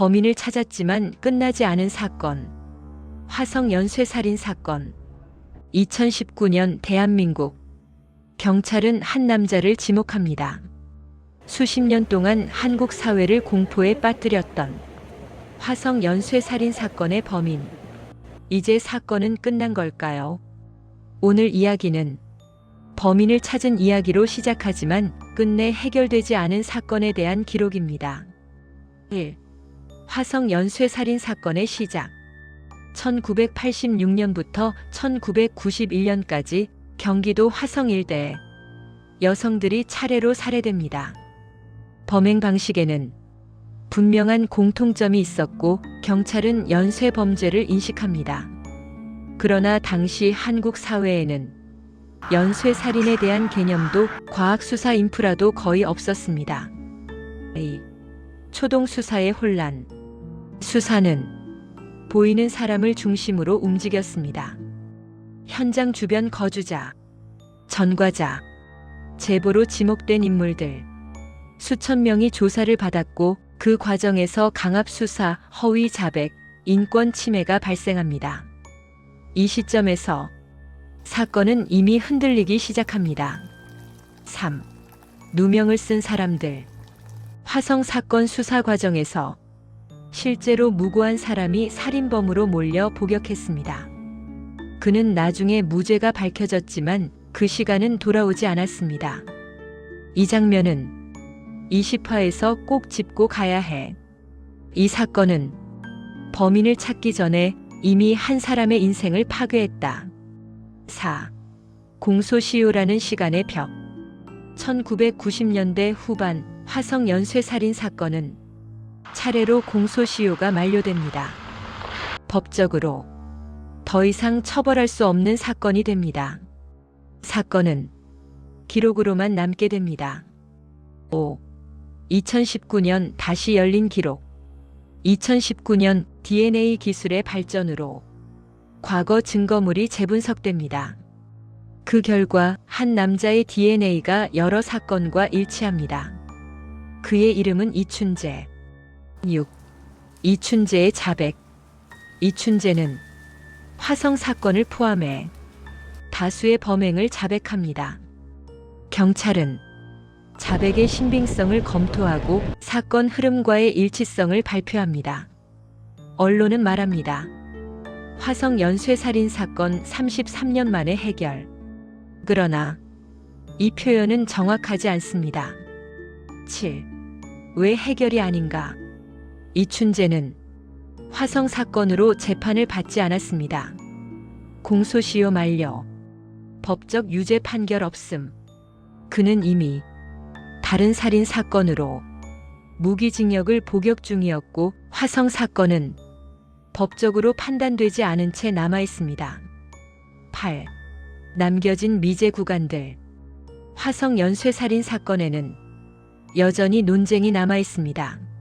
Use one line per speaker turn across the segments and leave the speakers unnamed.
범인을 찾았지만 끝나지 않은 사건. 화성 연쇄살인 사건. 2019년 대한민국. 경찰은 한 남자를 지목합니다. 수십 년 동안 한국 사회를 공포에 빠뜨렸던 화성 연쇄살인 사건의 범인. 이제 사건은 끝난 걸까요? 오늘 이야기는 범인을 찾은 이야기로 시작하지만 끝내 해결되지 않은 사건에 대한 기록입니다. 1. 화성 연쇄살인 사건의 시작. 1986년부터 1991년까지 경기도 화성 일대에 여성들이 차례로 살해됩니다. 범행 방식에는 분명한 공통점이 있었고 경찰은 연쇄 범죄를 인식합니다. 그러나 당시 한국 사회에는 연쇄 살인에 대한 개념도 과학수사 인프라도 거의 없었습니다. 2. 초동 수사의 혼란. 수사는 보이는 사람을 중심으로 움직였습니다. 현장 주변 거주자, 전과자, 제보로 지목된 인물들, 수천 명이 조사를 받았고 그 과정에서 강압수사, 허위 자백, 인권 침해가 발생합니다. 이 시점에서 사건은 이미 흔들리기 시작합니다. 3. 누명을 쓴 사람들. 화성 사건 수사 과정에서 실제로 무고한 사람이 살인범으로 몰려 복역했습니다. 그는 나중에 무죄가 밝혀졌지만 그 시간은 돌아오지 않았습니다. 이 장면은 20화에서 꼭 짚고 가야 해. 이 사건은 범인을 찾기 전에 이미 한 사람의 인생을 파괴했다. 4. 공소시효라는 시간의 벽. 1990년대 후반 화성 연쇄살인 사건은 차례로 공소시효가 만료됩니다. 법적으로 더 이상 처벌할 수 없는 사건이 됩니다. 사건은 기록으로만 남게 됩니다. 5. 2019년 다시 열린 기록. 2019년 DNA 기술의 발전으로 과거 증거물이 재분석됩니다. 그 결과 한 남자의 DNA가 여러 사건과 일치합니다. 그의 이름은 이춘재. 6. 이춘재의 자백. 이춘재는 화성 사건을 포함해 다수의 범행을 자백합니다. 경찰은 자백의 신빙성을 검토하고 사건 흐름과의 일치성을 발표합니다. 언론은 말합니다. 화성 연쇄살인 사건 33년 만에 해결. 그러나 이 표현은 정확하지 않습니다. 7. 왜 해결이 아닌가? 이춘재는 화성 사건으로 재판을 받지 않았습니다. 공소시효 만료. 법적 유죄 판결 없음. 그는 이미 다른 살인 사건으로 무기징역을 복역 중이었고 화성 사건은 법적으로 판단되지 않은 채 남아 있습니다. 8. 남겨진 미제 구간들. 화성 연쇄살인 사건에는 여전히 논쟁이 남아 있습니다.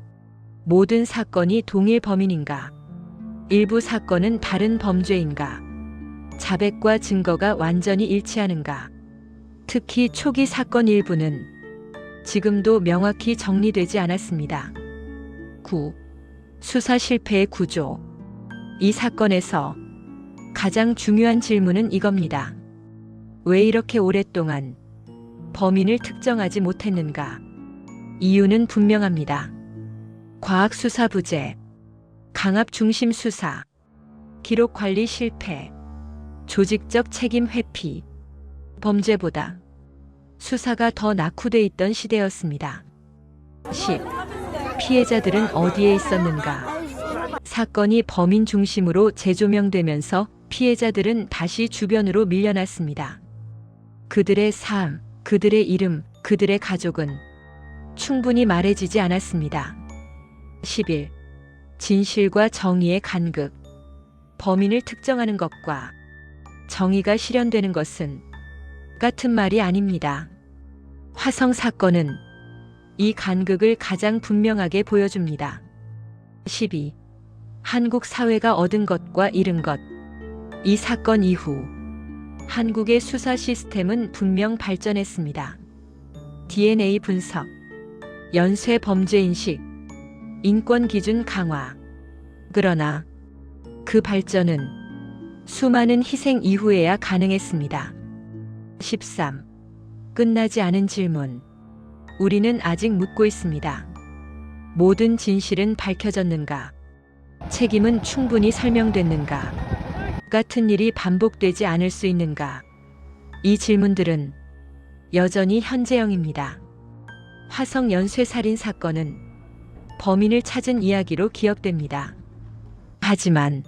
모든 사건이 동일 범인인가? 일부 사건은 다른 범죄인가? 자백과 증거가 완전히 일치하는가? 특히 초기 사건 일부는 지금도 명확히 정리되지 않았습니다. 9. 수사 실패의 구조. 이 사건에서 가장 중요한 질문은 이겁니다. 왜 이렇게 오랫동안 범인을 특정하지 못했는가? 이유는 분명합니다. 과학수사 부재, 강압 중심 수사, 기록 관리 실패, 조직적 책임 회피. 범죄보다 수사가 더 낙후돼 있던 시대였습니다. 10. 피해자들은 어디에 있었는가? 사건이 범인 중심으로 재조명되면서 피해자들은 다시 주변으로 밀려났습니다. 그들의 삶, 그들의 이름, 그들의 가족은 충분히 말해지지 않았습니다. 11. 진실과 정의의 간극. 범인을 특정하는 것과 정의가 실현되는 것은 같은 말이 아닙니다. 화성 사건은 이 간극을 가장 분명하게 보여줍니다. 12. 한국 사회가 얻은 것과 잃은 것. 이 사건 이후 한국의 수사 시스템은 분명 발전했습니다. DNA 분석, 연쇄 범죄 인식, 인권 기준 강화. 그러나 그 발전은 수많은 희생 이후에야 가능했습니다. 13. 끝나지 않은 질문. 우리는 아직 묻고 있습니다. 모든 진실은 밝혀졌는가? 책임은 충분히 설명됐는가? 같은 일이 반복되지 않을 수 있는가? 이 질문들은 여전히 현재형입니다. 화성 연쇄살인 사건은 범인을 찾은 이야기로 기억됩니다. 하지만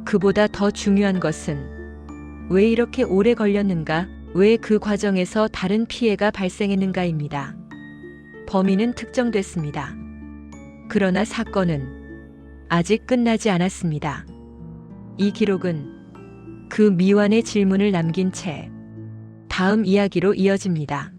그보다 더 중요한 것은 왜 이렇게 오래 걸렸는가? 왜 그 과정에서 다른 피해가 발생했는가입니다. 범인은 특정됐습니다. 그러나 사건은 아직 끝나지 않았습니다. 이 기록은 그 미완의 질문을 남긴 채 다음 이야기로 이어집니다.